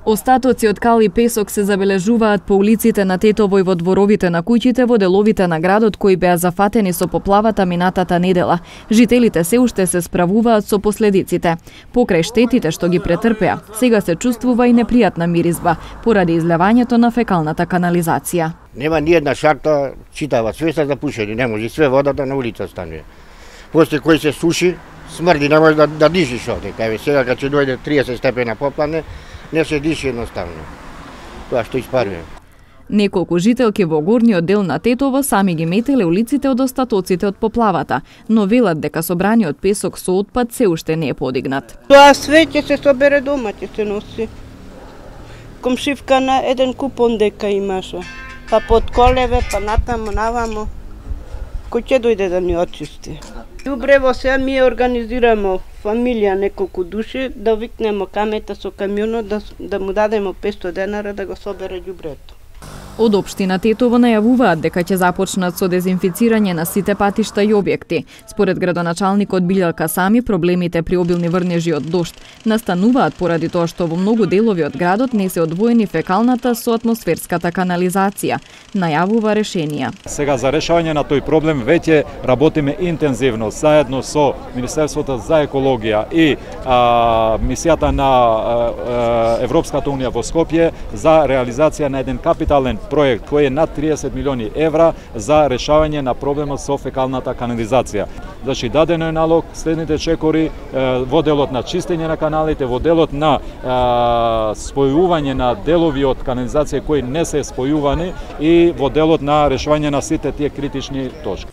Остатоци од кал и песок се забележуваат по улиците на Тетово и во дворовите на куќите во деловите на градот кои беа зафатени со поплавата минатата недела. Жителите се уште се справуваат со последиците. Покрај штетите што ги претрпеа, сега се чувствува и непријатна миризба поради излевањето на фекалната канализација. Нема ни една шахта читава, све се запушени, не може, све водата на улица станува. После кој се суши, смрди, не може да дишиш овде. Кај сега кога ќе дојде 30 степена поплане, не се диши едноставно. Тоа што испарува. Неколку жителки во горниот дел на Тетово сами ги метеле улиците од остатоците од поплавата, но велат дека собраниот песок со отпад се уште не е подигнат. Тоа све ќе се собере дома, ќе се носи. Комшивка на еден купон дека имаше. Па под колеве, па натаму, навамо. Кој ќе дојде да ни очисти? Добре, во сега ми организираме фамилија неколку души, да викнемо камета со камионот, да му дадемо 500 денара да го собере ѓубрето. Од општина Тетово најавуваат дека ќе започнат со дезинфицирање на сите патишта и објекти. Според градоначалникот Билјалка Сами, проблемите при обилни врнежи од дожд настануваат поради тоа што во многу делови од градот не се одвоени фекалната со атмосферската канализација. Најавува решенија. Сега за решавање на тој проблем веќе работиме интензивно заедно со Министерството за екологија и мисијата на Европската унија во Скопје за реализација на еден капитален проект кој е над 30 милиони евра за решавање на проблемот со фекалната канализација. Значи дадено е налог следните чекори во делот на чистење на каналите, во делот на спојување на делови од канализација кои не се спојувани и во делот на решавање на сите тие критични точки.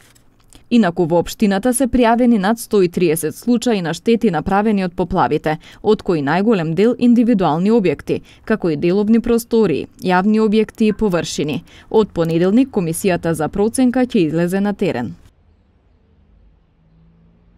Инаку во општината се пријавени над 130 случаи на штети направени од поплавите, од кои најголем дел индивидуални објекти, како и деловни простории, јавни објекти и површини. Од понеделник комисијата за проценка ќе излезе на терен.